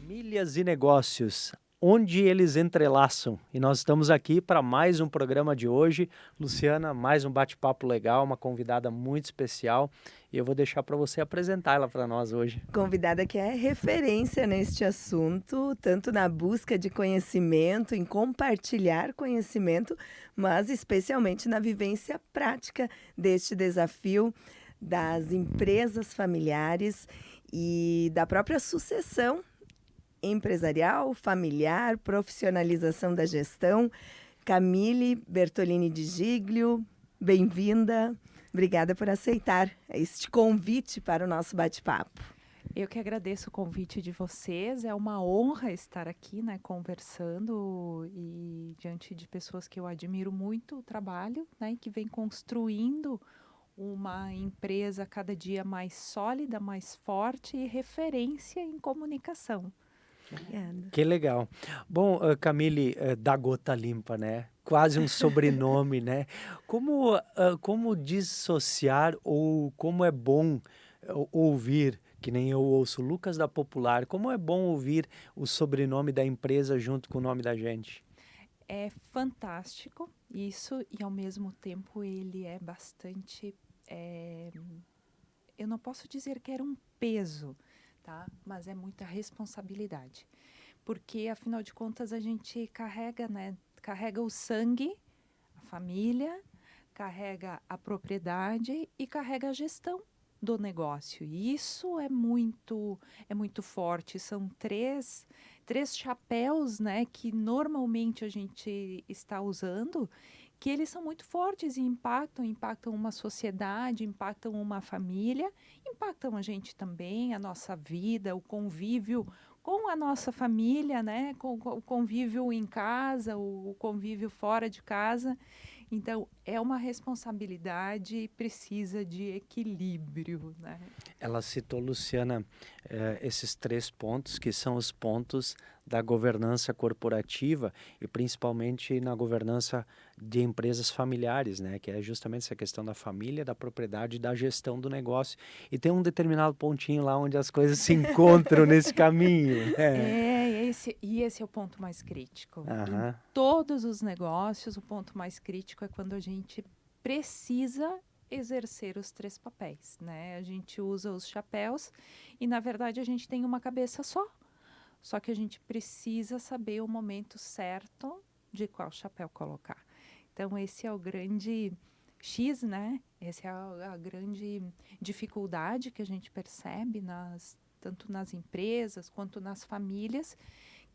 Famílias e negócios, onde eles entrelaçam. E nós estamos aqui para mais um programa de hoje. Luciana, mais um bate-papo legal, uma convidada muito especial. E eu vou deixar para você apresentar ela para nós hoje. Convidada que é referência neste assunto, tanto na busca de conhecimento, em compartilhar conhecimento, mas especialmente na vivência prática deste desafio das empresas familiares e da própria sucessão empresarial, familiar, profissionalização da gestão. Camille Bertolini de Giglio, bem-vinda. Obrigada por aceitar este convite para o nosso bate-papo. Eu que agradeço o convite de vocês, é uma honra estar aqui, né, conversando e diante de pessoas que eu admiro muito o trabalho, né, e que vem construindo uma empresa cada dia mais sólida, mais forte e referência em comunicação. Obrigada. Que legal. Bom, Camille, da Gota Limpa, né? Quase um sobrenome, né? Como dissociar ou como é bom ouvir, que nem eu ouço Lucas da Popular, como é bom ouvir o sobrenome da empresa junto com o nome da gente? É fantástico isso e ao mesmo tempo ele é bastante, eu não posso dizer que era um peso, tá? Mas é muita responsabilidade. Porque, afinal de contas, a gente carrega, né? Carrega o sangue, a família, carrega a propriedade e carrega a gestão do negócio. E isso é muito forte. São três chapéus, né, que normalmente a gente está usando, que eles são muito fortes e impactam uma sociedade, impactam uma família, impactam a gente também, a nossa vida, o convívio com a nossa família, né? Com o convívio em casa, o convívio fora de casa. Então, é uma responsabilidade e precisa de equilíbrio, né? Ela citou, Luciana, esses 3 pontos que são os pontos da governança corporativa e principalmente na governança de empresas familiares, né? Que é justamente essa questão da família, da propriedade e da gestão do negócio. E tem um determinado pontinho lá onde as coisas se encontram nesse caminho. Esse é o ponto mais crítico. Aham. Em todos os negócios, o ponto mais crítico é quando a gente precisa exercer os 3 papéis, né? A gente usa os chapéus e, na verdade, a gente tem uma cabeça só. Só que a gente precisa saber o momento certo de qual chapéu colocar. Então, esse é o grande X, né? Essa é a grande dificuldade que a gente percebe tanto nas empresas quanto nas famílias,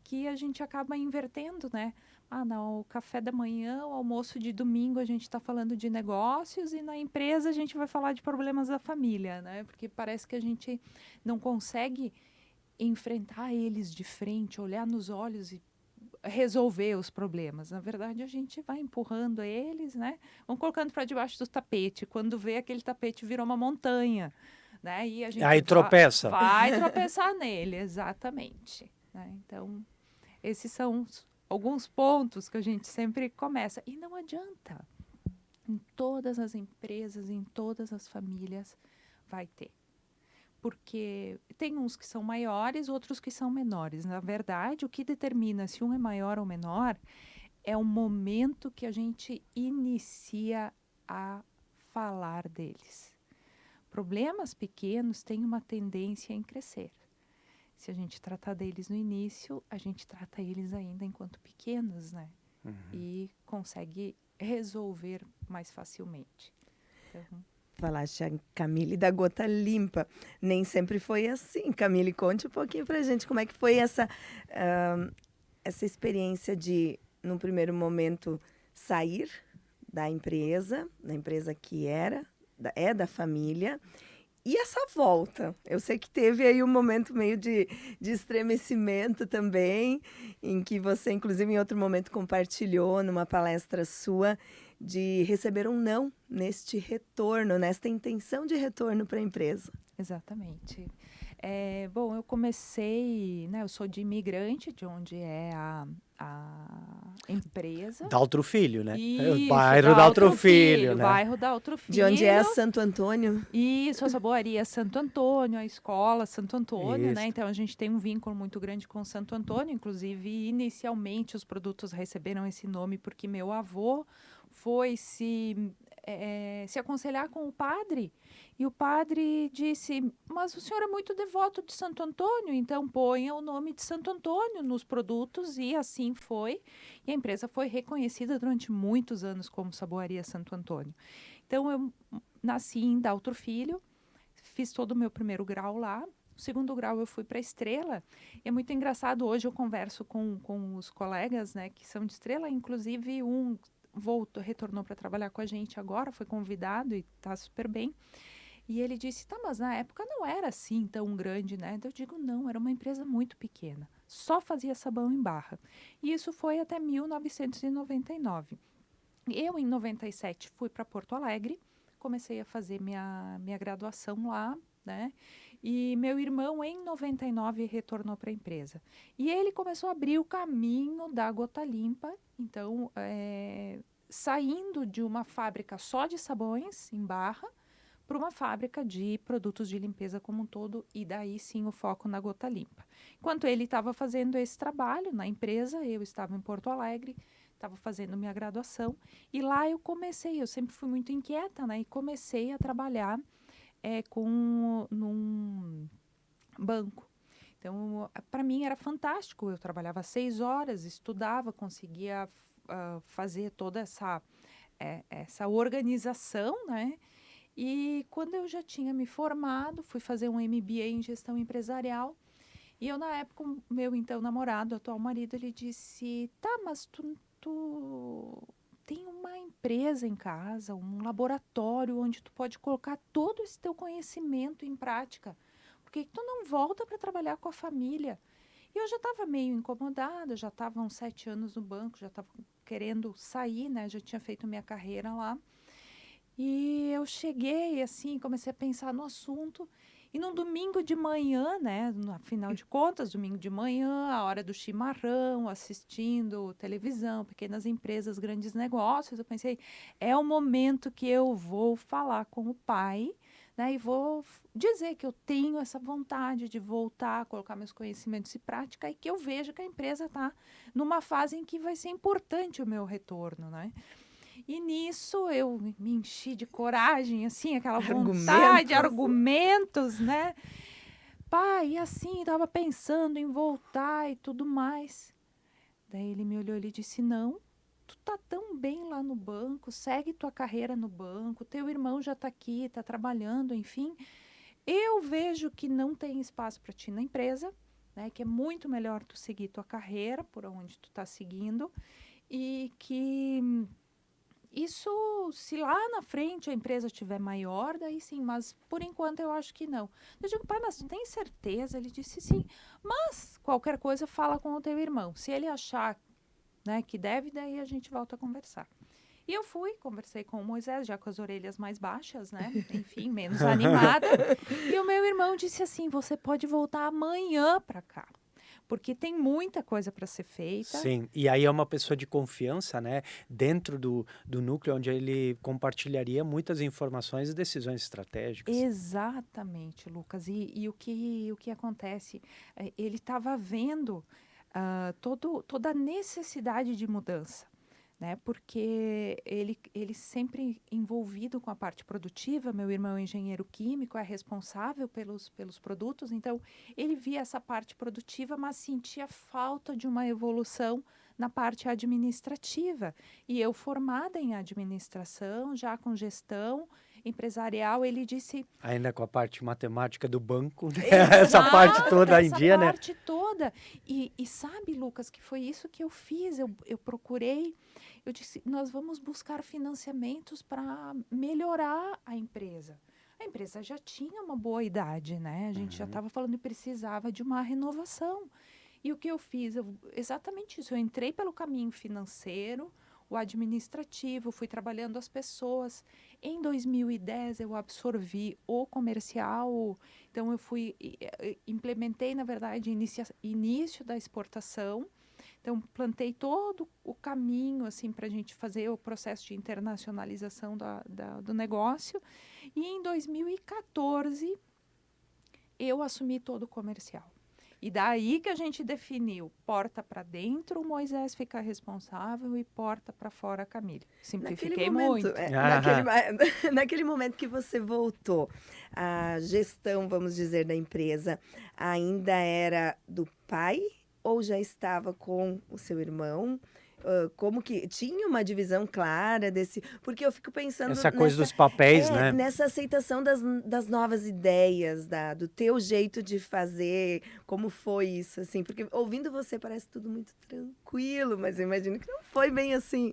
que a gente acaba invertendo, né? No café da manhã, o almoço de domingo, a gente está falando de negócios e na empresa a gente vai falar de problemas da família, né? Porque parece que a gente não consegue enfrentar eles de frente, olhar nos olhos e resolver os problemas. Na verdade, a gente vai empurrando eles, né? Vamos colocando para debaixo do tapete. Quando vê, aquele tapete virou uma montanha, né? E a gente Aí tropeça. vai tropeçar nele, exatamente. Né? Então, esses são alguns pontos que a gente sempre começa. E não adianta. Em todas as empresas, em todas as famílias, vai ter. Porque tem uns que são maiores, outros que são menores. Na verdade, o que determina se um é maior ou menor é o momento que a gente inicia a falar deles. Problemas pequenos têm uma tendência em crescer. Se a gente tratar deles no início, a gente trata eles ainda enquanto pequenos, né? Uhum. E consegue resolver mais facilmente. Então, Falaste a Camille da Gota Limpa. Nem sempre foi assim. Camille, conte um pouquinho pra gente como é que foi essa experiência de, num primeiro momento, sair da empresa que é da família, e essa volta. Eu sei que teve aí um momento meio de estremecimento também, em que você, inclusive, em outro momento compartilhou numa palestra sua, de receber um não neste retorno, nesta intenção de retorno para a empresa. exatamente. Bom, eu comecei, né? Eu sou de imigrante, de onde é a a empresa. Daltro Filho, né? Isso, Bairro Daltro Filho, né? Bairro Daltro Filho. De onde é Santo Antônio? Isso, a Saboaria Santo Antônio, a escola Santo Antônio, Isso. né? Então a gente tem um vínculo muito grande com Santo Antônio. Inclusive, inicialmente os produtos receberam esse nome porque meu avô foi se aconselhar com o padre. E o padre disse: mas o senhor é muito devoto de Santo Antônio, então ponha o nome de Santo Antônio nos produtos. E assim foi. E a empresa foi reconhecida durante muitos anos como Saboaria Santo Antônio. Então, eu nasci em Daltro Filho, fiz todo o meu primeiro grau lá. O segundo grau eu fui para Estrela. E é muito engraçado, hoje eu converso com os colegas, né, que são de Estrela, inclusive um retornou para trabalhar com a gente agora, foi convidado e está super bem. E ele disse: tá, mas na época não era assim tão grande, né? Eu digo: não, era uma empresa muito pequena, só fazia sabão em barra. E isso foi até 1999. Eu, em 97, fui para Porto Alegre, comecei a fazer minha graduação lá, né? E meu irmão, em 99, retornou para a empresa. E ele começou a abrir o caminho da Gota Limpa. Então, saindo de uma fábrica só de sabões em barra para uma fábrica de produtos de limpeza como um todo, e daí sim o foco na Gota Limpa. Enquanto ele estava fazendo esse trabalho na empresa, eu estava em Porto Alegre, estava fazendo minha graduação, e lá eu sempre fui muito inquieta, né? E comecei a trabalhar num banco. Então, para mim era fantástico. Eu trabalhava 6 horas, estudava, conseguia fazer toda essa organização, né? E quando eu já tinha me formado, fui fazer um MBA em gestão empresarial. E eu, na época, o meu então namorado, atual marido, ele disse: tá, mas tu tem uma empresa em casa, um laboratório onde tu pode colocar todo esse teu conhecimento em prática. Por que tu não volta para trabalhar com a família? E eu já estava meio incomodada, já estava uns 7 anos no banco, já estava querendo sair, né? Já tinha feito minha carreira lá. E eu cheguei, assim, comecei a pensar no assunto. E num domingo de manhã, né? Afinal de contas, domingo de manhã, a hora do chimarrão, assistindo televisão, pequenas empresas, grandes negócios, eu pensei: é o momento que eu vou falar com o pai, né? E vou dizer que eu tenho essa vontade de voltar, colocar meus conhecimentos em prática, e que eu vejo que a empresa está numa fase em que vai ser importante o meu retorno, né? E nisso eu me enchi de coragem, assim, aquela vontade, argumentos, né? Pai, e assim, estava pensando em voltar e tudo mais. Daí ele me olhou e disse: não, tu tá tão bem lá no banco, segue tua carreira no banco, teu irmão já está aqui, está trabalhando, enfim. Eu vejo que não tem espaço para ti na empresa, né? Que é muito melhor tu seguir tua carreira por onde tu está seguindo, e que isso, se lá na frente a empresa estiver maior, daí sim, mas por enquanto eu acho que não. Eu digo: pai, mas tu tem certeza? Ele disse: sim, mas qualquer coisa fala com o teu irmão. Se ele achar, né, que deve, daí a gente volta a conversar. E eu conversei com o Moisés, já com as orelhas mais baixas, né? Enfim, menos animada. E o meu irmão disse assim: você pode voltar amanhã para cá, porque tem muita coisa para ser feita. Sim, e aí é uma pessoa de confiança, né? Dentro do núcleo onde ele compartilharia muitas informações e decisões estratégicas. Exatamente, Lucas. E o que acontece? Ele estava vendo toda a necessidade de mudança, né? Porque ele sempre envolvido com a parte produtiva. Meu irmão é engenheiro químico, é responsável pelos produtos. Então, ele via essa parte produtiva, mas sentia falta de uma evolução na parte administrativa. E eu, formada em administração, já com gestão empresarial, ele disse... Ainda com a parte matemática do banco, né? Essa parte toda em dia, né? Essa parte toda. E sabe, Lucas, que foi isso que eu fiz. Eu procurei, eu disse: nós vamos buscar financiamentos para melhorar a empresa. A empresa já tinha uma boa idade, né? A gente já estava falando que precisava de uma renovação. E o que eu fiz? Exatamente isso. Eu entrei pelo caminho financeiro, o administrativo, fui trabalhando as pessoas. Em 2010, eu absorvi o comercial. Então, eu implementei, na verdade, início da exportação. Então, plantei todo o caminho assim para a gente fazer o processo de internacionalização do negócio. E em 2014, eu assumi todo o comercial. E daí que a gente definiu, porta para dentro, o Moisés fica responsável e porta para fora a Camille. Simplifiquei muito. Naquele momento que você voltou, a gestão, vamos dizer, da empresa ainda era do pai ou já estava com o seu irmão? Como que tinha uma divisão clara desse... Porque eu fico pensando Essa coisa dos papéis, né? nessa aceitação das novas ideias, do teu jeito de fazer, como foi isso, assim? Porque ouvindo você parece tudo muito tranquilo, mas eu imagino que não foi bem assim.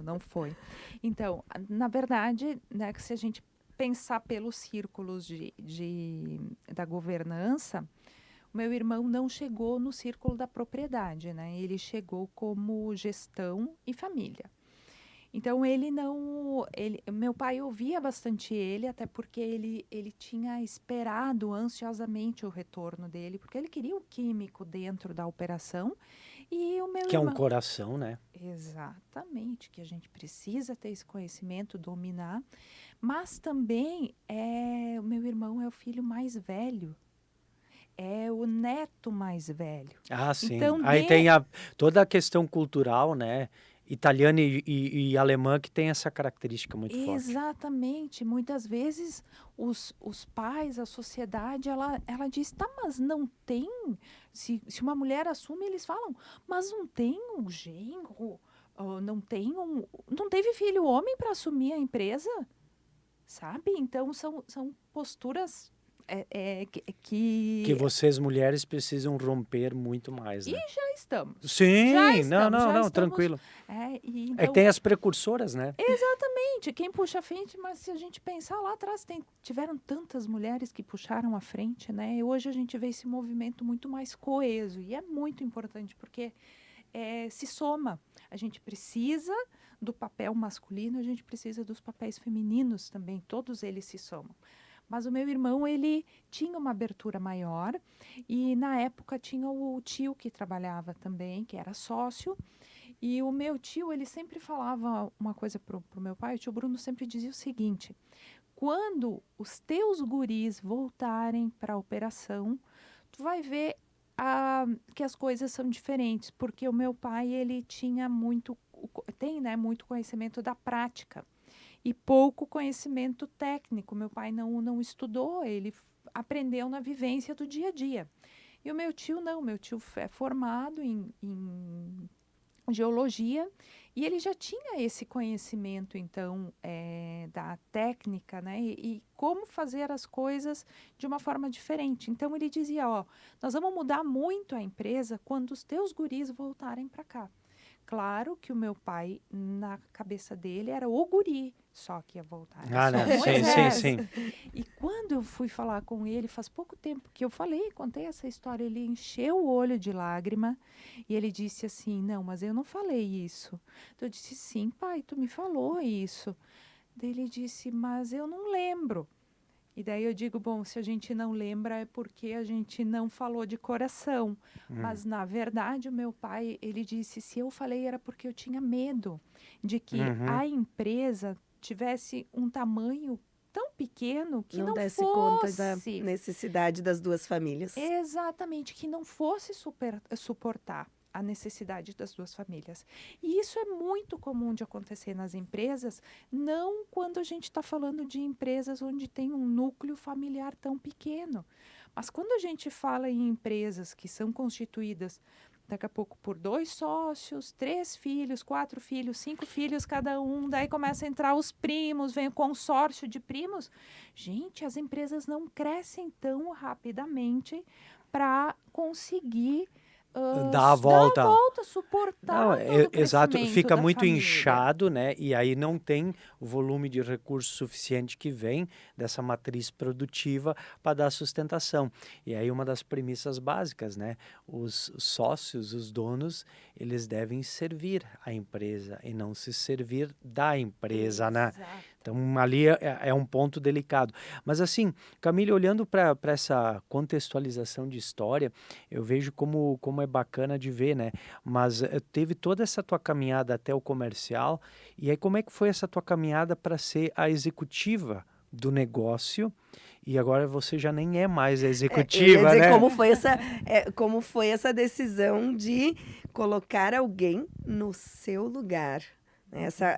Não foi. Então, na verdade, né, que se a gente pensar pelos círculos da governança, o meu irmão não chegou no círculo da propriedade, né? Ele chegou como gestão e família. Então, meu pai ouvia bastante ele, até porque ele tinha esperado ansiosamente o retorno dele, porque ele queria o químico dentro da operação. E o meu Que irmão... é um coração, né? Exatamente, que a gente precisa ter esse conhecimento, dominar. Mas também, o meu irmão é o filho mais velho. É o neto mais velho. Ah, sim. Então, Aí tem toda a questão cultural, né? Italiana e alemã que tem essa característica muito forte. Exatamente. Muitas vezes os pais, a sociedade, ela diz, tá, mas não tem. Se uma mulher assume, eles falam, mas não tem um genro, não teve filho homem para assumir a empresa, sabe? Então são posturas Que vocês mulheres precisam romper muito mais, né? E já estamos. Sim, Já estamos, não, tranquilo. Então, É que tem as precursoras, né? Exatamente, quem puxa a frente, mas se a gente pensar lá atrás, tiveram tantas mulheres que puxaram a frente, né? E hoje a gente vê esse movimento muito mais coeso, e é muito importante, porque se soma. A gente precisa do papel masculino, a gente precisa dos papéis femininos também, todos eles se somam. Mas o meu irmão, ele tinha uma abertura maior e, na época, tinha o tio que trabalhava também, que era sócio. E o meu tio, ele sempre falava uma coisa pro meu pai, o tio Bruno sempre dizia o seguinte, quando os teus guris voltarem para a operação, tu vai ver que as coisas são diferentes, porque o meu pai, ele tinha tem, né, muito conhecimento da prática. E pouco conhecimento técnico. Meu pai não estudou, ele aprendeu na vivência do dia a dia. E o meu tio não, meu tio é formado em geologia e ele já tinha esse conhecimento, então, da técnica, né? E como fazer as coisas de uma forma diferente. Então, ele dizia, nós vamos mudar muito a empresa quando os teus guris voltarem para cá. Claro que o meu pai, na cabeça dele, era o guri, só que ia voltar. Sim. E quando eu fui falar com ele, faz pouco tempo que eu contei essa história, ele encheu o olho de lágrima e ele disse assim, não, mas eu não falei isso. Então, eu disse, sim, pai, tu me falou isso. Daí ele disse, mas eu não lembro. E daí eu digo, bom, se a gente não lembra é porque a gente não falou de coração. Mas, na verdade, o meu pai, ele disse, se eu falei era porque eu tinha medo de que a empresa tivesse um tamanho tão pequeno que não desse fosse... conta da necessidade das duas famílias. Exatamente, que não fosse suportar a necessidade das duas famílias. E isso é muito comum de acontecer nas empresas, não quando a gente está falando de empresas onde tem um núcleo familiar tão pequeno. Mas quando a gente fala em empresas que são constituídas daqui a pouco por 2 sócios, 3 filhos, 4 filhos, 5 filhos cada um, daí começa a entrar os primos, vem o consórcio de primos. Gente, as empresas não crescem tão rapidamente para conseguir dá a volta, suportar exato, fica muito família. inchado, né? E aí não tem o volume de recurso suficiente que vem dessa matriz produtiva para dar sustentação. E aí uma das premissas básicas, né? Os sócios, os donos, eles devem servir a empresa e não se servir da empresa, né? Então, ali é um ponto delicado. Mas assim, Camille, olhando para essa contextualização de história, eu vejo como é bacana de ver, né? Mas teve toda essa tua caminhada até o comercial, e aí como é que foi essa tua caminhada para ser a executiva do negócio? E agora você já nem é mais a Eu ia executiva, dizer né? como foi essa decisão de colocar alguém no seu lugar. Essa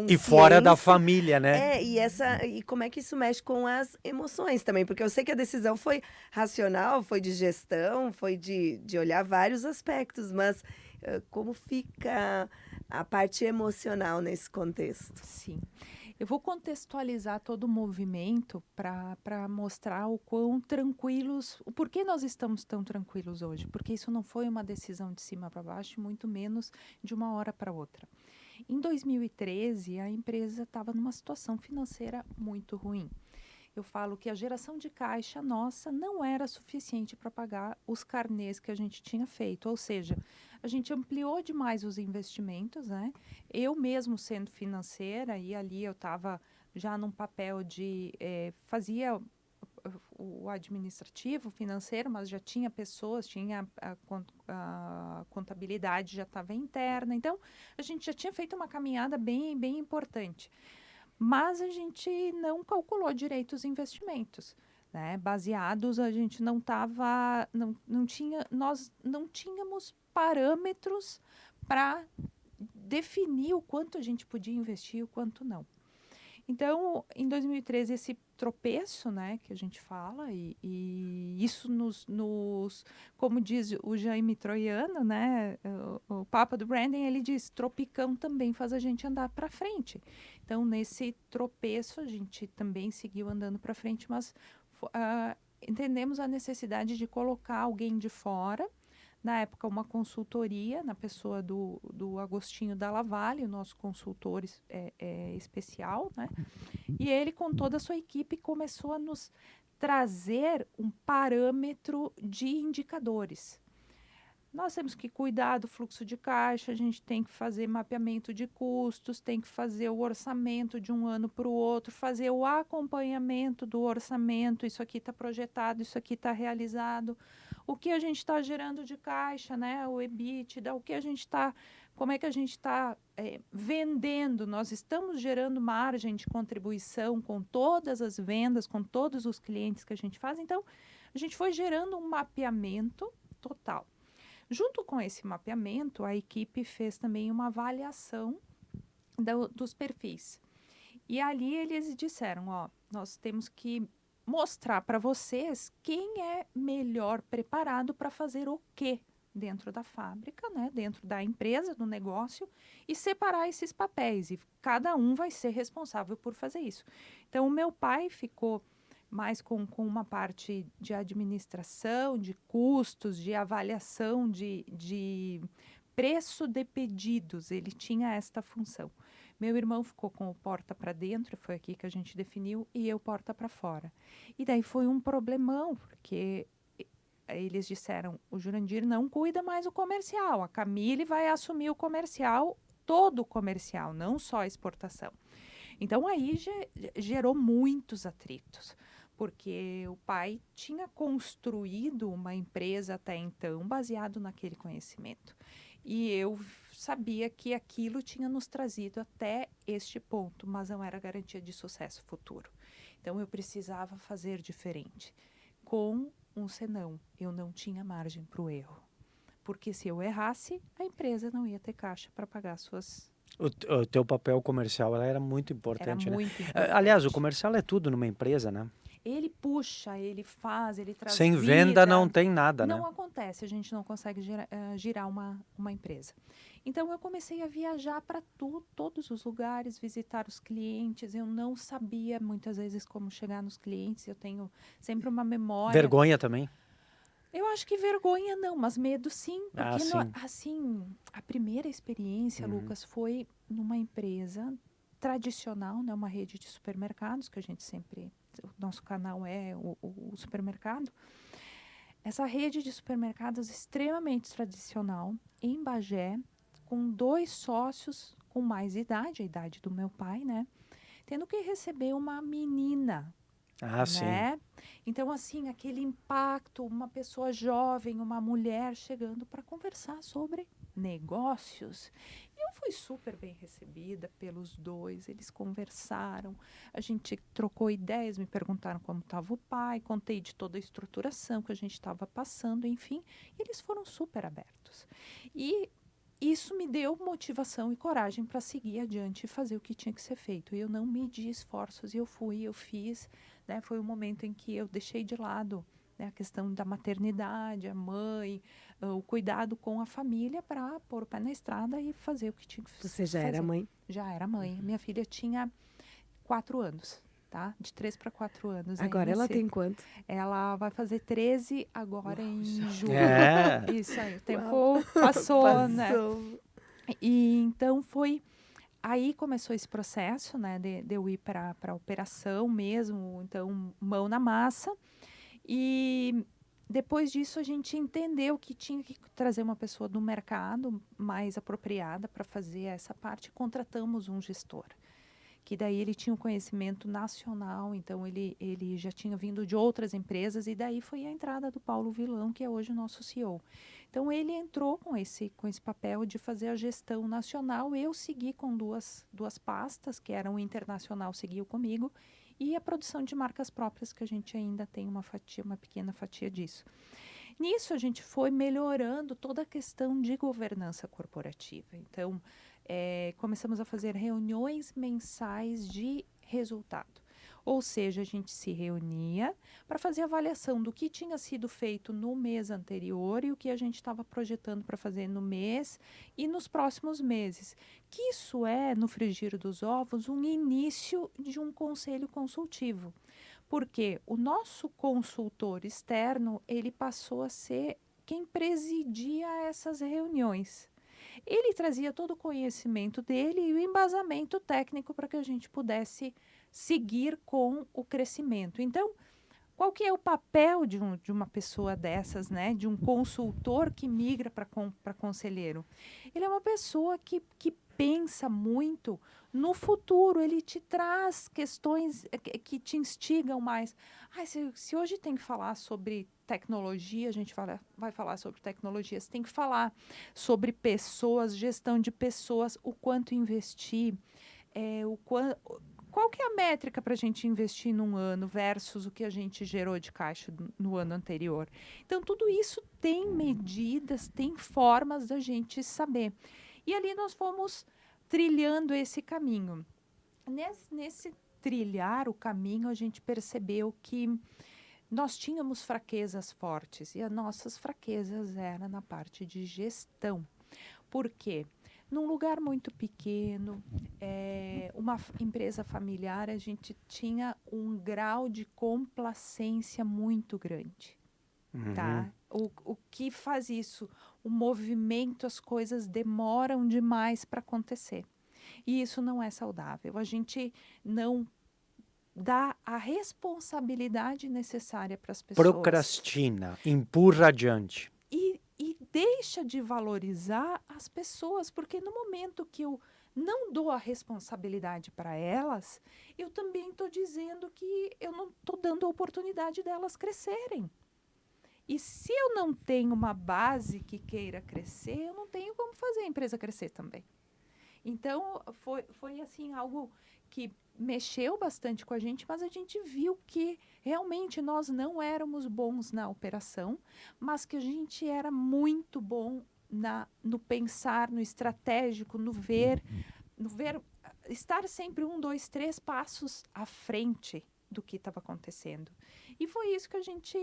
E fora da consciência. família, né? E como é que isso mexe com as emoções também? Porque eu sei que a decisão foi racional, foi de gestão, foi de olhar vários aspectos, mas como fica a parte emocional nesse contexto? Sim. Eu vou contextualizar todo o movimento para mostrar o quão tranquilos, o porquê nós estamos tão tranquilos hoje, porque isso não foi uma decisão de cima para baixo, muito menos de uma hora para outra. Em 2013, a empresa estava numa situação financeira muito ruim. Eu falo que a geração de caixa nossa não era suficiente para pagar os carnês que a gente tinha feito, ou seja, a gente ampliou demais os investimentos, né? Eu mesmo sendo financeira, e ali eu estava já num papel de fazia o administrativo, financeiro, mas já tinha pessoas, tinha a contabilidade já estava interna, então a gente já tinha feito uma caminhada bem, bem importante. Mas a gente não calculou direito os investimentos, né? Baseados, a gente não estava, não tinha, nós não tínhamos parâmetros para definir o quanto a gente podia investir e o quanto não. Então, em 2013, esse tropeço, né, que a gente fala, e isso como diz o Jaime Troiano, né, o Papa do Branding, ele diz, tropicão também faz a gente andar para frente. Então, nesse tropeço, a gente também seguiu andando para frente, mas entendemos a necessidade de colocar alguém de fora, na época, uma consultoria na pessoa do Agostinho Dalla Valle, o nosso consultor especial, né? E ele, com toda a sua equipe, começou a nos trazer um parâmetro de indicadores. Nós temos que cuidar do fluxo de caixa, a gente tem que fazer mapeamento de custos, tem que fazer o orçamento de um ano para o outro, fazer o acompanhamento do orçamento, isso aqui está projetado, isso aqui está realizado, o que a gente está gerando de caixa, né? O EBITDA, como é que a gente está vendendo, nós estamos gerando margem de contribuição com todas as vendas, com todos os clientes que a gente faz, então a gente foi gerando um mapeamento total. Junto com esse mapeamento, a equipe fez também uma avaliação dos perfis. E ali eles disseram, nós temos que mostrar para vocês quem é melhor preparado para fazer o quê dentro da fábrica, né, dentro da empresa, do negócio, e separar esses papéis. E cada um vai ser responsável por fazer isso. Então, o meu pai ficou mais com uma parte de administração, de custos, de avaliação, de preço de pedidos. Ele tinha esta função. Meu irmão ficou com o porta para dentro, foi aqui que a gente definiu, e eu porta para fora. E daí foi um problemão, porque eles disseram, o Jurandir não cuida mais do comercial, a Camille vai assumir o comercial, todo o comercial, não só a exportação. Então aí gerou muitos atritos, porque o pai tinha construído uma empresa até então baseado naquele conhecimento. E eu sabia que aquilo tinha nos trazido até este ponto, mas não era garantia de sucesso futuro. Então eu precisava fazer diferente. Com um senão, eu não tinha margem para o erro. Porque se eu errasse, a empresa não ia ter caixa para pagar suas... O teu papel comercial ela era muito importante, Era né? muito importante. Aliás, o comercial é tudo numa empresa, né? Ele puxa, ele faz, ele traz Sem vida. venda não tem nada, né? Não acontece, a gente não consegue girar uma empresa. Então, eu comecei a viajar para todos os lugares, visitar os clientes. Eu não sabia, muitas vezes, como chegar nos clientes. Eu tenho sempre uma memória... Vergonha também? Eu acho que vergonha não, mas medo sim. Porque, sim. assim, a primeira experiência, Lucas, foi numa empresa tradicional, né, uma rede de supermercados, que a gente sempre... O nosso canal é o supermercado. Essa rede de supermercados extremamente tradicional, em Bagé, com 2 sócios com mais idade, a idade do meu pai, né? tendo que receber uma menina, Ah, sim. né? Então, assim, aquele impacto, uma pessoa jovem, uma mulher chegando para conversar sobre negócios. E eu fui super bem recebida pelos dois, eles conversaram, a gente trocou ideias, me perguntaram como estava o pai, contei de toda a estruturação que a gente estava passando, enfim, e eles foram super abertos. E isso me deu motivação e coragem para seguir adiante e fazer o que tinha que ser feito. E eu não medi esforços, e eu fiz, né? Foi o momento em que eu deixei de lado, né, a questão da maternidade, a mãe, o cuidado com a família para pôr o pé na estrada e fazer o que tinha que Você já fazer. era mãe? Já era mãe. Minha filha tinha 4 anos, tá? De 3 para 4 anos. Agora ela tem quanto? Ela vai fazer 13 agora em julho. É. Isso aí, o tempo Uau. passou, né? Passou. E então foi. Aí começou esse processo, né, de eu ir para a operação mesmo, então mão na massa. E depois disso a gente entendeu que tinha que trazer uma pessoa do mercado mais apropriada para fazer essa parte. Contratamos um gestor, que daí ele tinha um conhecimento nacional, então ele já tinha vindo de outras empresas, e daí foi a entrada do Paulo Vilão, que é hoje o nosso CEO. Então ele entrou com esse papel de fazer a gestão nacional, eu segui com duas pastas, que eram o internacional, seguiu comigo, e a produção de marcas próprias, que a gente ainda tem uma pequena fatia disso. Nisso a gente foi melhorando toda a questão de governança corporativa. Então, começamos a fazer reuniões mensais de resultado. Ou seja, a gente se reunia para fazer avaliação do que tinha sido feito no mês anterior e o que a gente estava projetando para fazer no mês e nos próximos meses. Que isso é, no frigir dos ovos, um início de um conselho consultivo. Porque o nosso consultor externo, ele passou a ser quem presidia essas reuniões. Ele trazia todo o conhecimento dele e o embasamento técnico para que a gente pudesse seguir com o crescimento. Então, qual que é o papel de uma pessoa dessas, né? De um consultor que migra para conselheiro? Ele é uma pessoa que pensa muito no futuro, ele te traz questões que te instigam mais. Se hoje tem que falar sobre tecnologia, a gente vai falar sobre tecnologia. Você tem que falar sobre pessoas, gestão de pessoas, o quanto investir, qual que é a métrica para a gente investir num ano versus o que a gente gerou de caixa no ano anterior. Então, tudo isso tem medidas, tem formas da gente saber. E ali nós fomos trilhando esse caminho. Nesse trilhar o caminho, a gente percebeu que nós tínhamos fraquezas fortes, e as nossas fraquezas eram na parte de gestão. Por quê? Num lugar muito pequeno, uma empresa familiar, a gente tinha um grau de complacência muito grande. Tá? O que faz isso? O movimento, as coisas demoram demais para acontecer. E isso não é saudável. A gente não dá a responsabilidade necessária para as pessoas. Procrastina, empurra adiante. E deixa de valorizar as pessoas, porque no momento que eu não dou a responsabilidade para elas, eu também estou dizendo que eu não estou dando a oportunidade delas crescerem. E se eu não tenho uma base que queira crescer, eu não tenho como fazer a empresa crescer também. Então, foi assim, algo que mexeu bastante com a gente, mas a gente viu que realmente nós não éramos bons na operação, mas que a gente era muito bom no pensar, no estratégico, no ver, estar sempre 1, 2, 3 passos à frente do que estava acontecendo. E foi isso que a gente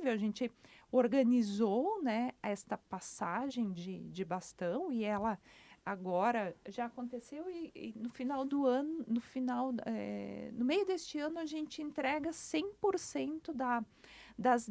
viu. A gente organizou, né, esta passagem de bastão, e ela agora já aconteceu, e no final do ano, no meio deste ano, a gente entrega 100% das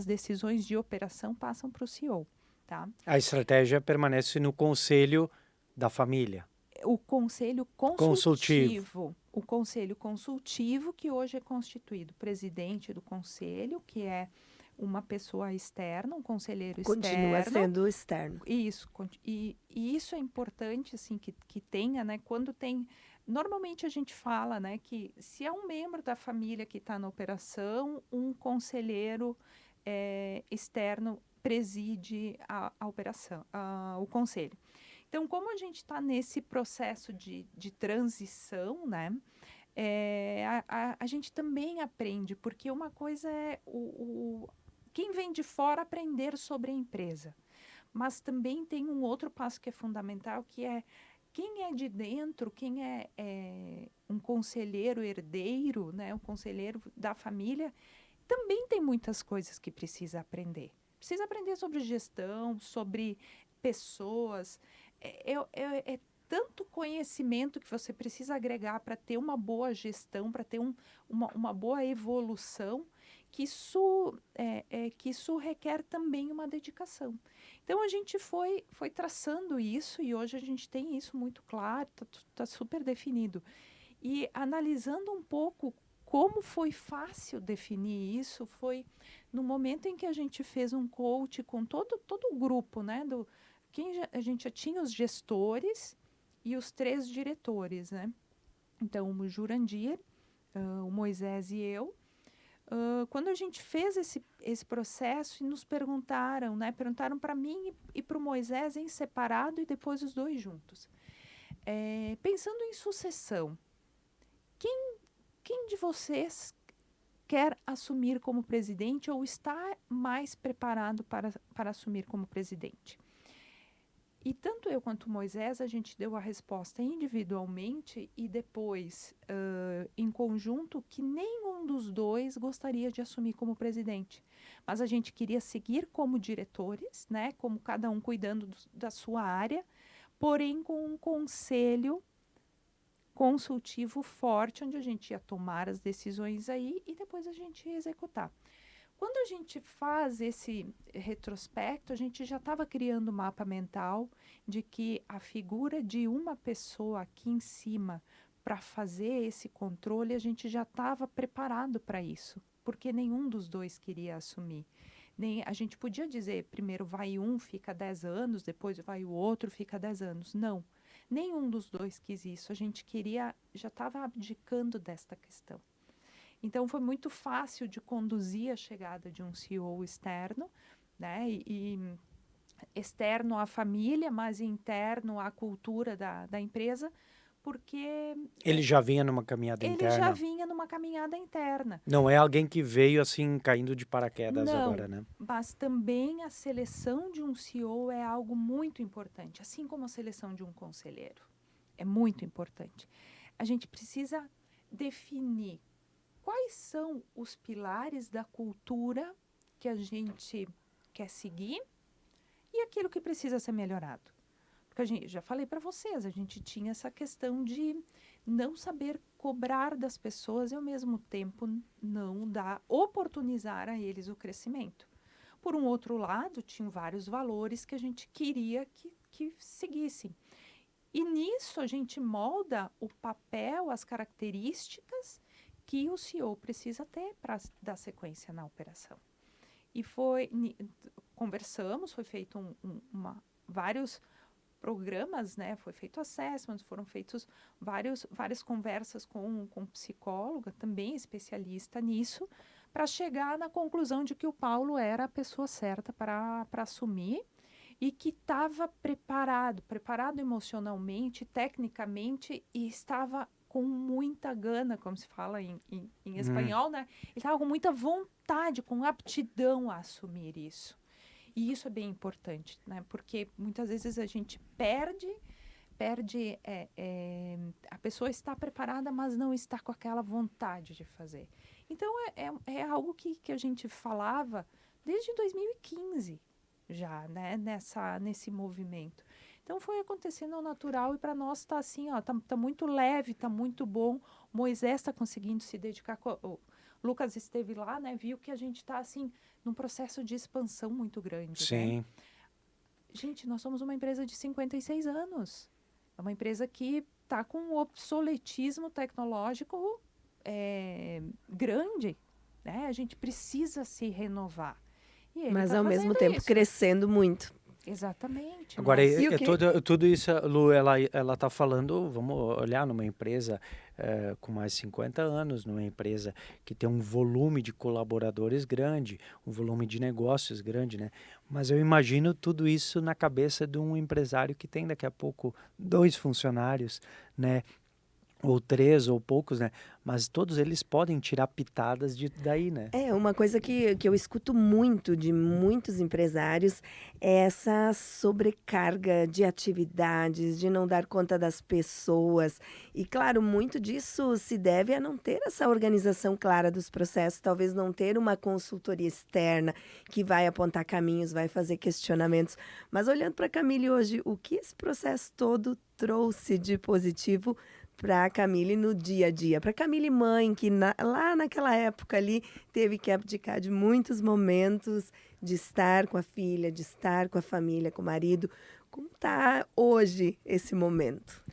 decisões de operação passam para o CEO, tá? A estratégia permanece no conselho da família. O conselho consultivo. O conselho consultivo, que hoje é constituído presidente do conselho, que é uma pessoa externa, um conselheiro externo. Continua sendo externo. Isso. E isso é importante, assim, que tenha, né? Quando tem normalmente a gente fala, né, que se é um membro da família que está na operação, um conselheiro externo preside a operação, o conselho. Então, como a gente está nesse processo de transição, né, a gente também aprende, porque uma coisa é quem vem de fora aprender sobre a empresa, mas também tem um outro passo que é fundamental, que é quem é de dentro, quem é um conselheiro herdeiro, né, um conselheiro da família, também tem muitas coisas que precisa aprender. Precisa aprender sobre gestão, sobre pessoas. É tanto conhecimento que você precisa agregar para ter uma boa gestão, para ter uma boa evolução, que isso requer também uma dedicação. Então, a gente foi traçando isso e hoje a gente tem isso muito claro, está super definido. E analisando um pouco como foi fácil definir isso, foi no momento em que a gente fez um coach com todo o grupo, né? A gente já tinha os gestores e os 3 diretores, né? Então, o Jurandir, o Moisés e eu. Quando a gente fez esse processo e nos perguntaram, né? Perguntaram para mim e para o Moisés em separado e depois os 2 juntos. Pensando em sucessão, quem de vocês quer assumir como presidente ou está mais preparado para assumir como presidente? E tanto eu quanto o Moisés, a gente deu a resposta individualmente e depois, em conjunto, que nenhum dos 2 gostaria de assumir como presidente. Mas a gente queria seguir como diretores, né? Como cada um cuidando da sua área, porém com um conselho consultivo forte, onde a gente ia tomar as decisões aí e depois a gente ia executar. Quando a gente faz esse retrospecto, a gente já estava criando um mapa mental de que a figura de uma pessoa aqui em cima para fazer esse controle, a gente já estava preparado para isso, porque nenhum dos 2 queria assumir. A gente podia dizer, primeiro vai um, fica 10 anos, depois vai o outro, fica 10 anos. Não, nenhum dos 2 quis isso. A gente já estava abdicando desta questão. Então, foi muito fácil de conduzir a chegada de um CEO externo, né? E externo à família, mas interno à cultura da empresa, porque Ele já vinha numa caminhada ele interna. já vinha numa caminhada interna. Não é alguém que veio assim caindo de paraquedas Não, agora, né? mas também a seleção de um CEO é algo muito importante, assim como a seleção de um conselheiro. É muito importante. A gente precisa definir quais são os pilares da cultura que a gente quer seguir e aquilo que precisa ser melhorado. Porque já falei para vocês, a gente tinha essa questão de não saber cobrar das pessoas e, ao mesmo tempo, não oportunizar a eles o crescimento. Por um outro lado, tinham vários valores que a gente queria que seguissem. E nisso a gente molda o papel, as características que o CEO precisa ter para dar sequência na operação. E conversamos, foi feito vários programas, né? Foi feito assessments, foram feitos várias conversas com psicóloga, também especialista nisso, para chegar na conclusão de que o Paulo era a pessoa certa para assumir e que estava preparado emocionalmente, tecnicamente, e estava com muita gana, como se fala em espanhol, né? Ele estava com muita vontade, com aptidão a assumir isso. E isso é bem importante, né? Porque muitas vezes a gente perde a pessoa está preparada, mas não está com aquela vontade de fazer. Então, é algo que a gente falava desde 2015 já, né? Nesse movimento. Então, foi acontecendo ao natural e para nós está assim, ó, tá muito leve, tá muito bom. Moisés está conseguindo se dedicar. O Lucas esteve lá, né? Viu que a gente está assim num processo de expansão muito grande. Sim. Né? Gente, nós somos uma empresa de 56 anos. É uma empresa que está com um obsoletismo tecnológico grande. Né? A gente precisa se renovar. Mas, ao mesmo tempo, isso. crescendo muito. Exatamente. Agora, mas- E o que- tudo isso, Lu, ela está falando, vamos olhar numa empresa com mais de 50 anos, numa empresa que tem um volume de colaboradores grande, um volume de negócios grande, né? Mas eu imagino tudo isso na cabeça de um empresário que tem daqui a pouco 2 funcionários, né? Ou 3 ou poucos, né? Mas todos eles podem tirar pitadas daí, né? É, uma coisa que eu escuto muito de muitos empresários é essa sobrecarga de atividades, de não dar conta das pessoas. E, claro, muito disso se deve a não ter essa organização clara dos processos, talvez não ter uma consultoria externa que vai apontar caminhos, vai fazer questionamentos. Mas olhando para a Camille hoje, o que esse processo todo trouxe de positivo para a Camille no dia a dia? Para a Camille mãe, que lá naquela época ali teve que abdicar de muitos momentos de estar com a filha, de estar com a família, com o marido. Como está hoje esse momento?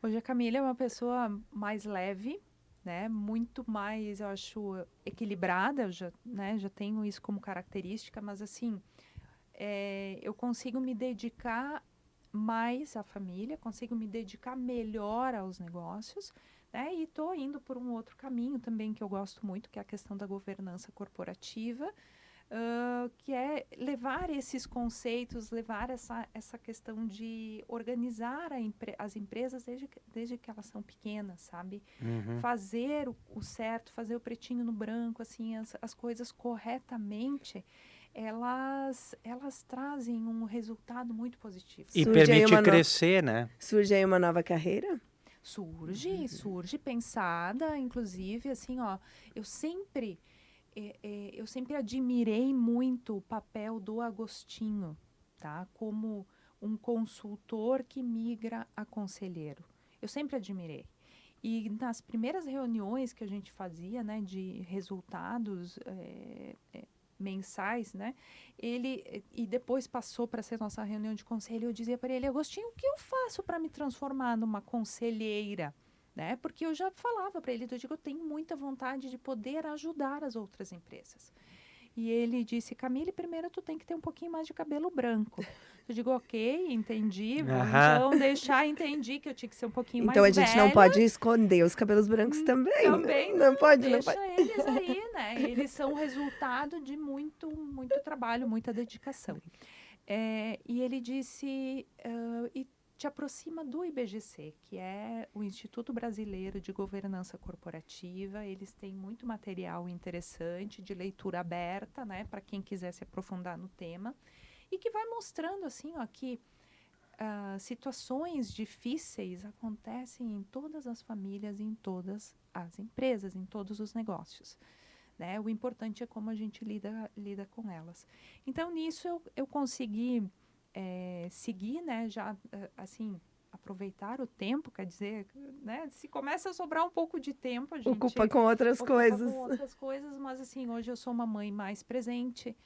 Hoje a Camila é uma pessoa mais leve, né? Muito mais, eu acho, equilibrada. Eu já tenho isso como característica, mas assim, eu consigo me dedicar mais à família, consigo me dedicar melhor aos negócios, né? E estou indo por um outro caminho também que eu gosto muito, que é a questão da governança corporativa, que é levar esses conceitos, levar essa questão de organizar as empresas desde que elas são pequenas, sabe? Fazer o certo, fazer o pretinho no branco, assim, as coisas corretamente, elas trazem um resultado muito positivo. E Surge aí permite uma no- crescer, né? Surge aí uma nova carreira? Surge pensada, inclusive, assim, ó, eu sempre admirei muito o papel do Agostinho, tá? Como um consultor que migra a conselheiro. Eu sempre admirei. E nas primeiras reuniões que a gente fazia, né, de resultados mensais, né, e depois passou para ser nossa reunião de conselho, eu dizia para ele: Agostinho, o que eu faço para me transformar numa conselheira? Né? Porque eu já falava para ele, eu digo, eu tenho muita vontade de poder ajudar as outras empresas. E ele disse: Camille, primeiro tu tem que ter um pouquinho mais de cabelo branco. Eu digo: ok, entendi, vou então entendi que eu tinha que ser um pouquinho Então mais a gente não velha. pode esconder os cabelos brancos também. Também Não pode, não deixa pode. eles aí, né? Eles são resultado de muito trabalho, muita dedicação. E ele disse, e te aproxima do IBGC, que é o Instituto Brasileiro de Governança Corporativa. Eles têm muito material interessante, de leitura aberta, né, para quem quiser se aprofundar no tema, e que vai mostrando, assim, ó, que situações difíceis acontecem em todas as famílias, em todas as empresas, em todos os negócios. Né? O importante é como a gente lida com elas. Então, nisso eu consegui seguir, né? Já, assim, aproveitar o tempo, quer dizer, né? Se começa a sobrar um pouco de tempo, a gente Ocupa com outras ocupa coisas. com outras coisas, mas, assim, hoje eu sou uma mãe mais presente,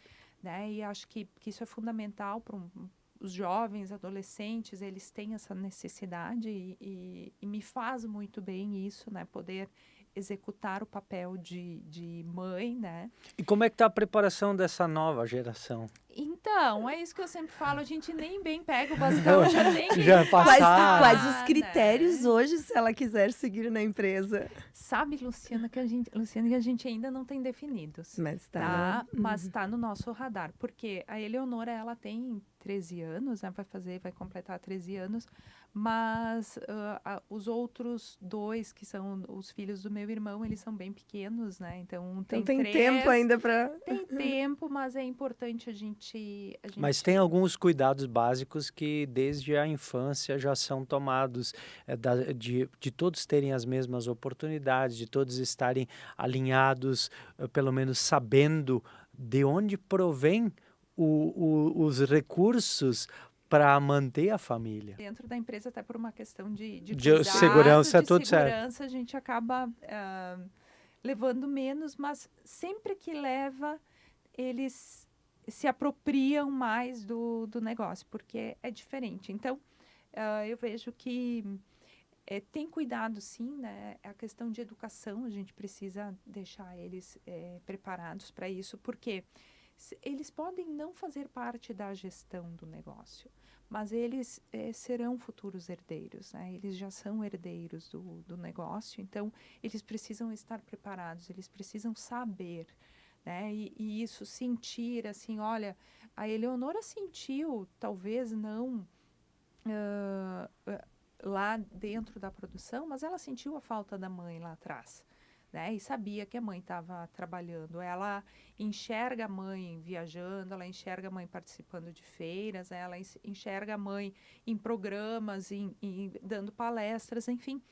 né? E acho que isso é fundamental para os jovens, adolescentes, eles têm essa necessidade e me faz muito bem isso, né? Poder executar o papel de mãe, né? E como é que está a preparação dessa nova geração? Então, é isso que eu sempre falo, a gente nem bem pega o bastão, já tem que Já passaram. Quais os critérios né? hoje, se ela quiser seguir na empresa? Sabe, Luciana, que a gente ainda não tem definidos. Mas Tá, mas está no nosso radar, porque a Eleonora, ela tem 13 anos, né, vai completar 13 anos, mas os outros 2, que são os filhos do meu irmão, eles são bem pequenos, né, então Então tem tem 3, tempo ainda para. tem tempo, mas é importante a gente... Mas tem alguns cuidados básicos que desde a infância já são tomados, de todos terem as mesmas oportunidades, de todos estarem alinhados, pelo menos sabendo de onde provém os recursos para manter a família. Dentro da empresa, até por uma questão de De cuidado, segurança, de tudo certo. segurança, a gente acaba levando menos, mas sempre que leva, eles se apropriam mais do negócio, porque é diferente. Então, eu vejo que tem cuidado, sim, né? A questão de educação, a gente precisa deixar eles preparados para isso, porque eles podem não fazer parte da gestão do negócio, mas eles serão futuros herdeiros, né? Eles já são herdeiros do negócio, então eles precisam estar preparados, eles precisam saber, né? E isso, sentir, assim, olha, a Eleonora sentiu, talvez não lá dentro da produção, mas ela sentiu a falta da mãe lá atrás, né? E sabia que a mãe estava trabalhando. Ela enxerga a mãe viajando, ela enxerga a mãe participando de feiras, ela enxerga a mãe em programas, dando palestras, enfim.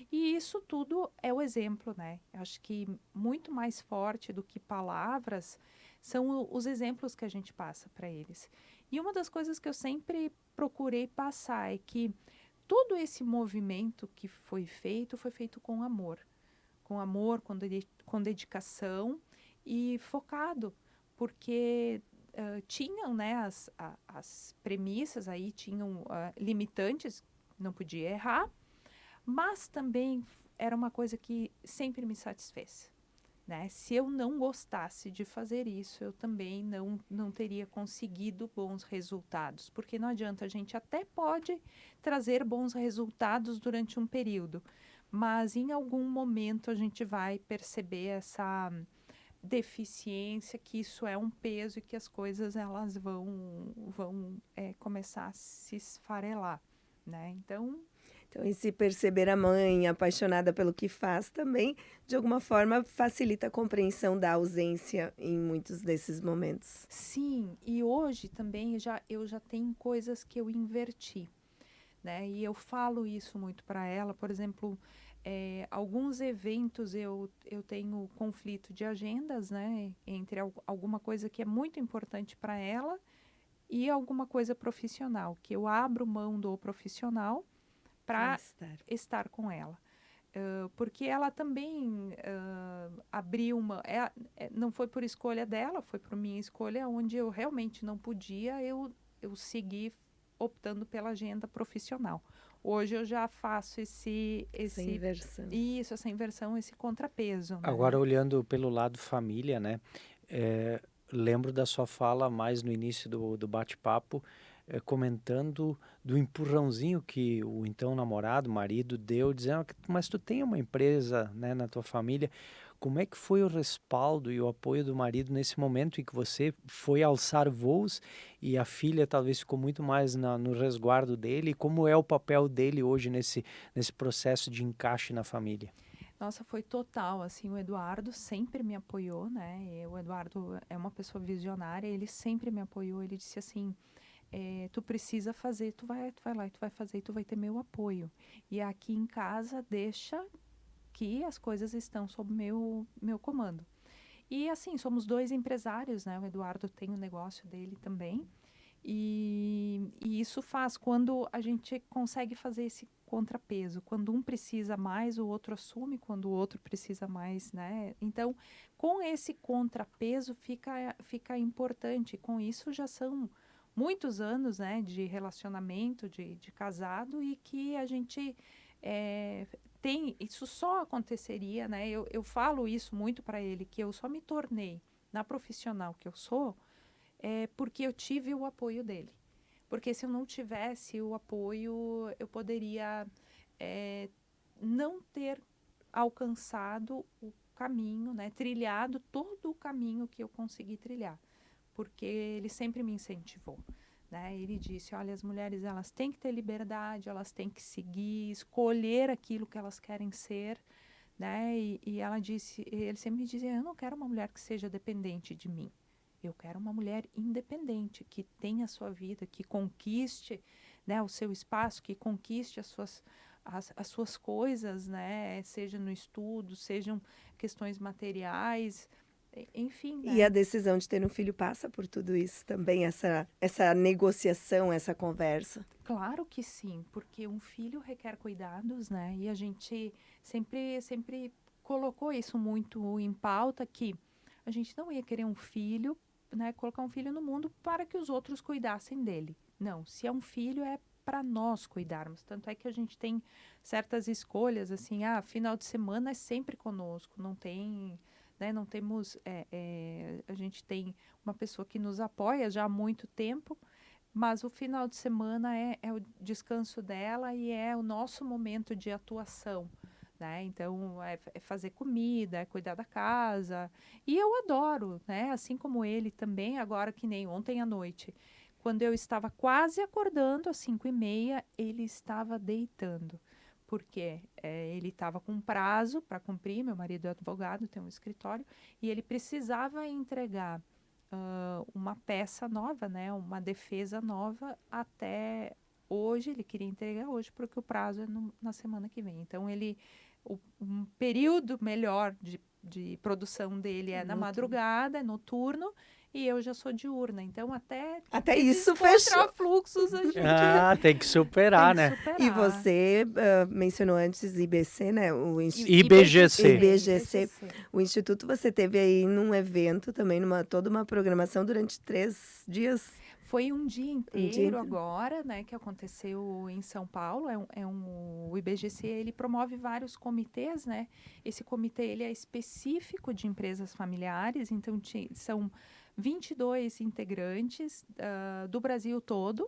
E isso tudo é o exemplo, né? Acho que muito mais forte do que palavras são os exemplos que a gente passa para eles. E uma das coisas que eu sempre procurei passar é que todo esse movimento que foi feito com amor, com dedicação e focado, porque tinham, né, as premissas aí, tinham limitantes, não podia errar, mas também era uma coisa que sempre me satisfez. Né? Se eu não gostasse de fazer isso, eu também não teria conseguido bons resultados, porque não adianta, a gente até pode trazer bons resultados durante um período, mas em algum momento a gente vai perceber essa deficiência, que isso é um peso e que as coisas elas vão começar a se esfarelar, né? Então, e se perceber a mãe apaixonada pelo que faz também, de alguma forma, facilita a compreensão da ausência em muitos desses momentos. Sim, e hoje também eu já tenho coisas que eu inverti, né? E eu falo isso muito para ela, por exemplo, alguns eventos eu tenho conflito de agendas, né? Entre alguma coisa que é muito importante para ela e alguma coisa profissional, que eu abro mão do profissional para estar com ela. Porque ela também abriu não foi por escolha dela, foi por minha escolha, onde eu realmente não podia, eu segui optando pela agenda profissional. Hoje eu já faço Essa inversão. Essa inversão, esse contrapeso. Né? Agora, olhando pelo lado família, né? Lembro da sua fala mais no início do bate-papo, comentando do empurrãozinho que o então namorado, marido, deu, dizendo: mas tu tem uma empresa, né, na tua família. Como é que foi o respaldo e o apoio do marido nesse momento em que você foi alçar voos e a filha talvez ficou muito mais no resguardo dele? E como é o papel dele hoje nesse processo de encaixe na família? Nossa, foi total, assim, o Eduardo sempre me apoiou, né? O Eduardo é uma pessoa visionária, ele sempre me apoiou, ele disse assim: tu precisa fazer, tu vai lá e tu vai fazer e tu vai ter meu apoio. E aqui em casa, deixa que as coisas estão sob meu comando. E assim, somos dois empresários, né? O Eduardo tem o negócio dele também. E isso faz quando a gente consegue fazer esse contrapeso. Quando um precisa mais, o outro assume, quando o outro precisa mais, né? Então, com esse contrapeso fica importante. Com isso já são muitos anos, né, de relacionamento, de casado, e que a gente isso só aconteceria, né? Eu falo isso muito para ele, que eu só me tornei na profissional que eu sou porque eu tive o apoio dele. Porque se eu não tivesse o apoio, eu poderia não ter alcançado o caminho, né? Trilhado todo o caminho que eu consegui trilhar. Porque ele sempre me incentivou. Né? Ele disse: olha, as mulheres elas têm que ter liberdade, elas têm que seguir, escolher aquilo que elas querem ser. Né? E ele sempre me dizia: eu não quero uma mulher que seja dependente de mim. Eu quero uma mulher independente, que tenha a sua vida, que conquiste, né, o seu espaço, que conquiste as suas coisas, né, seja no estudo, sejam questões materiais, enfim. Né? E a decisão de ter um filho passa por tudo isso também, essa negociação, essa conversa? Claro que sim, porque um filho requer cuidados, né? E a gente sempre colocou isso muito em pauta, que a gente não ia querer um filho, né, colocar um filho no mundo para que os outros cuidassem dele. Não, se é um filho é para nós cuidarmos. Tanto é que a gente tem certas escolhas, assim, final de semana é sempre conosco, não tem, né? Não temos, a gente tem uma pessoa que nos apoia já há muito tempo, mas o final de semana é o descanso dela e é o nosso momento de atuação, né? Então, é fazer comida, é cuidar da casa. E eu adoro, né? Assim como ele também, agora que nem ontem à noite. Quando eu estava quase acordando, às 5h30, ele estava deitando. Porque ele estava com um prazo para cumprir, meu marido é advogado, tem um escritório, e ele precisava entregar uma peça nova, né, uma defesa nova até hoje. Ele queria entregar hoje porque o prazo é na semana que vem. Então um período melhor de produção dele é na madrugada, é noturno, e eu já sou diurna. Então Até esses isso fechou. contrafluxos a gente Tem que superar, tem que né? superar. E você mencionou antes IBC, né? IBGC. IBGC. O Instituto você teve aí num evento também, toda uma programação durante 3 dias. Foi um dia inteiro inteiro. agora, né, que aconteceu em São Paulo. O IBGC, ele promove vários comitês, né? Esse comitê, ele é específico de empresas familiares, então são 22 integrantes do Brasil todo.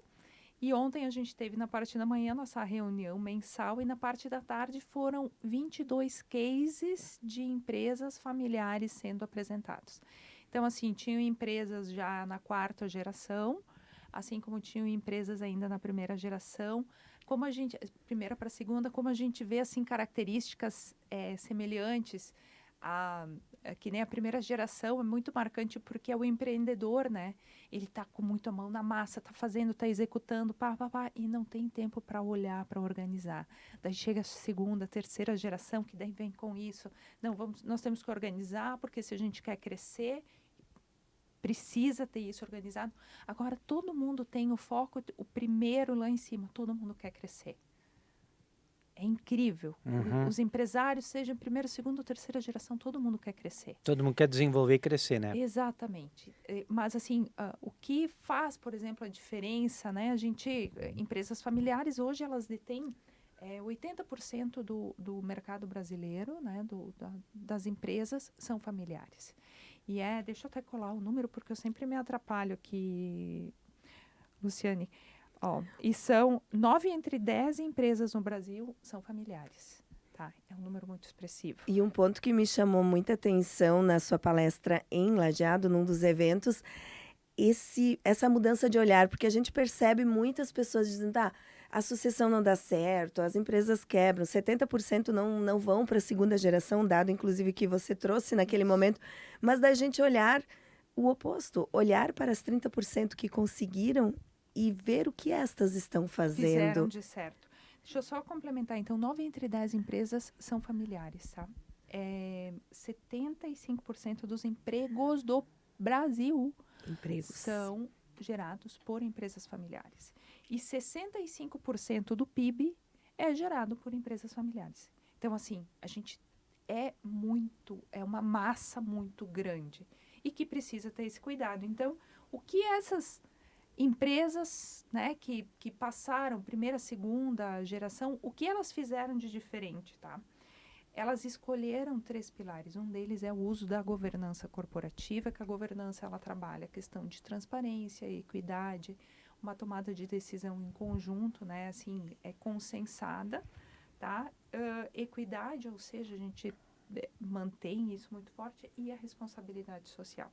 E ontem a gente teve, na parte da manhã, nossa reunião mensal, e na parte da tarde foram 22 cases de empresas familiares sendo apresentados. Então, assim, tinham empresas já na 4ª geração, assim como tinham empresas ainda na 1ª geração. Como a gente, primeira para a segunda, como a gente vê, assim, características semelhantes que nem a 1ª geração, é muito marcante porque é o empreendedor, né? Ele está com muito a mão na massa, está fazendo, está executando, e não tem tempo para olhar, para organizar. Daí chega a 2ª, 3ª geração, que daí vem com isso. Não, nós temos que organizar, porque se a gente quer crescer, precisa ter isso organizado. Agora, todo mundo tem o foco, o primeiro lá em cima, todo mundo quer crescer. É incrível. Os empresários, seja 1ª, 2ª, 3ª geração, todo mundo quer crescer. Todo mundo quer desenvolver e crescer, né? Exatamente. Mas, assim, o que faz, por exemplo, a diferença, né? Empresas familiares, hoje, elas detêm 80% do mercado brasileiro, né? Das empresas, são familiares. E deixa eu até colar o número, porque eu sempre me atrapalho aqui, Luciane. E são 9 entre 10 empresas no Brasil são familiares. Tá? É um número muito expressivo. E um ponto que me chamou muita atenção na sua palestra em Lajeado, num dos eventos, essa mudança de olhar, porque a gente percebe muitas pessoas dizendo, a sucessão não dá certo, as empresas quebram, 70% não vão para a 2ª geração, dado inclusive que você trouxe naquele momento, mas da gente olhar o oposto, olhar para as 30% que conseguiram e ver o que estas estão fazendo. Fizeram de certo. Deixa eu só complementar, então, 9 entre 10 empresas são familiares, tá? 75% dos empregos do Brasil são gerados por empresas familiares. E 65% do PIB é gerado por empresas familiares. Então, assim, a gente é uma massa muito grande e que precisa ter esse cuidado. Então, o que essas empresas, né, que passaram 1ª, 2ª geração, o que elas fizeram de diferente, tá? Elas escolheram 3 pilares. Um deles é o uso da governança corporativa, que a governança ela trabalha a questão de transparência, equidade, uma tomada de decisão em conjunto, né, assim, consensada, tá? Equidade, ou seja, a gente mantém isso muito forte, e a responsabilidade social.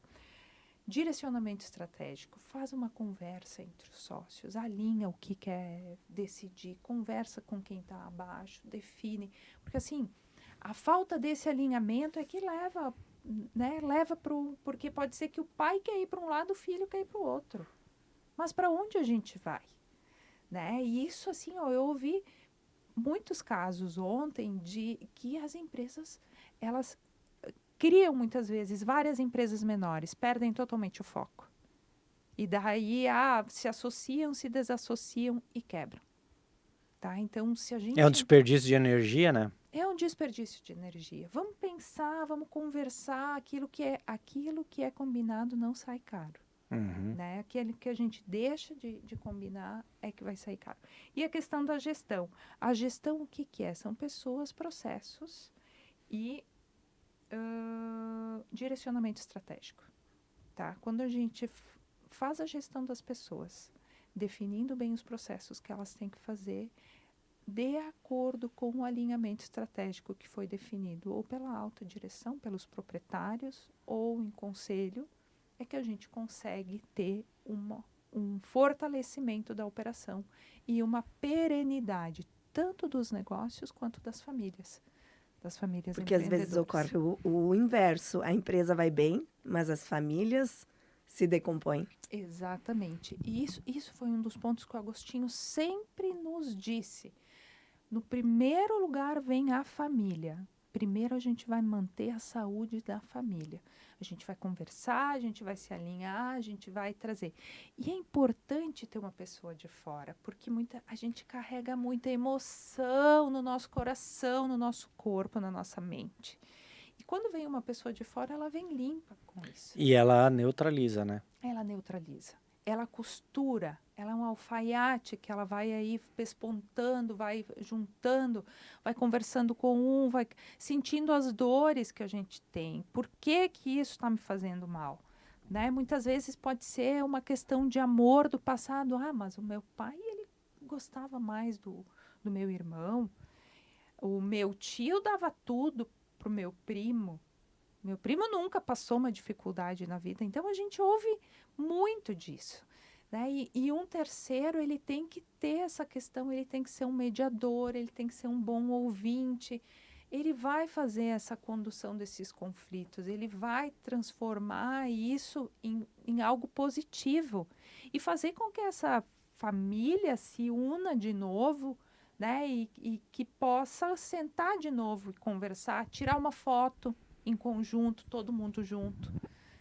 Direcionamento estratégico, faz uma conversa entre os sócios, alinha o que quer decidir, conversa com quem está abaixo, define, porque assim, a falta desse alinhamento é que leva porque pode ser que o pai quer ir para um lado, o filho quer ir para o outro, mas para onde a gente vai? Né? E isso assim, eu ouvi muitos casos ontem de que as empresas, elas criam muitas vezes várias empresas menores, perdem totalmente o foco. E daí se associam, se desassociam e quebram. Tá? Então, se a gente... É um desperdício de energia, né? É um desperdício de energia. Vamos pensar, vamos conversar, aquilo que é combinado não sai caro. Né? Aquele que a gente deixa de combinar é que vai sair caro. E a questão da gestão. A gestão, o que é? São pessoas, processos e direcionamento estratégico, tá? Quando a gente faz a gestão das pessoas, definindo bem os processos que elas têm que fazer, de acordo com o alinhamento estratégico que foi definido ou pela alta direção, pelos proprietários ou em conselho, é que a gente consegue ter um fortalecimento da operação e uma perenidade, tanto dos negócios quanto das famílias Porque às vezes ocorre o inverso, a empresa vai bem, mas as famílias se decompõem. Exatamente. E isso foi um dos pontos que o Agostinho sempre nos disse. No primeiro lugar vem a família. Primeiro a gente vai manter a saúde da família. A gente vai conversar, a gente vai se alinhar, a gente vai trazer. E é importante ter uma pessoa de fora, porque a gente carrega muita emoção no nosso coração, no nosso corpo, na nossa mente. E quando vem uma pessoa de fora, ela vem limpa com isso. E ela neutraliza, né? Ela neutraliza. Ela costura, ela é um alfaiate que ela vai aí pespontando, vai juntando, vai conversando com um, vai sentindo as dores que a gente tem. Por que que isso está me fazendo mal? Né? Muitas vezes pode ser uma questão de amor do passado. Ah, mas o meu pai, ele gostava mais do meu irmão. O meu tio dava tudo pro meu primo. Meu primo nunca passou uma dificuldade na vida, então a gente ouve muito disso, né? E um terceiro, ele tem que ter essa questão, ele tem que ser um mediador, ele tem que ser um bom ouvinte, ele vai fazer essa condução desses conflitos, ele vai transformar isso em algo positivo e fazer com que essa família se una de novo, né? E que possa sentar de novo e conversar, tirar uma foto em conjunto, todo mundo junto,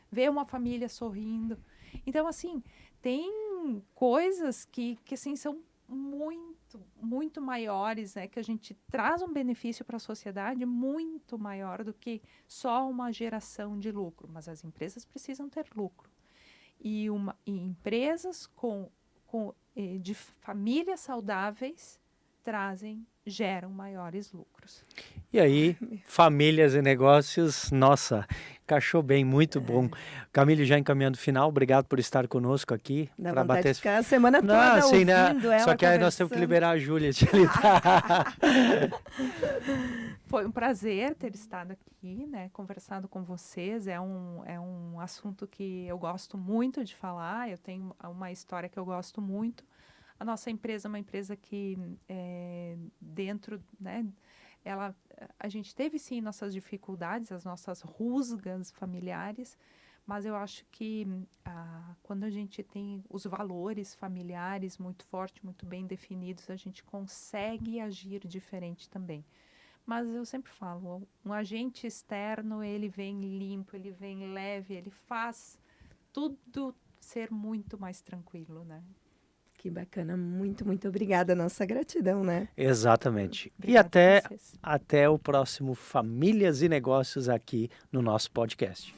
ver uma família sorrindo. Então, assim, tem coisas que assim, são muito, muito maiores, né? Que a gente traz um benefício para a sociedade muito maior do que só uma geração de lucro. Mas as empresas precisam ter lucro. E empresas de famílias saudáveis geram maiores lucros. E aí, famílias e negócios, nossa, encaixou bem, muito bom. Camille, já encaminhando o final, obrigado por estar conosco aqui. Dá pra vontade bater de ficar a semana toda assim, ouvindo ela Só que aí nós temos que liberar a Júlia de lidar. Foi um prazer ter estado aqui, né, conversado com vocês. É um assunto que eu gosto muito de falar, eu tenho uma história que eu gosto muito. A nossa empresa é uma empresa que dentro, né, a gente teve sim nossas dificuldades, as nossas rusgas familiares, mas eu acho que quando a gente tem os valores familiares muito fortes, muito bem definidos, a gente consegue agir diferente também. Mas eu sempre falo, um agente externo, ele vem limpo, ele vem leve, ele faz tudo ser muito mais tranquilo, né? Que bacana, muito, muito obrigada. Nossa gratidão, né? Exatamente. Obrigada E a vocês. até o próximo Famílias e Negócios aqui no nosso podcast.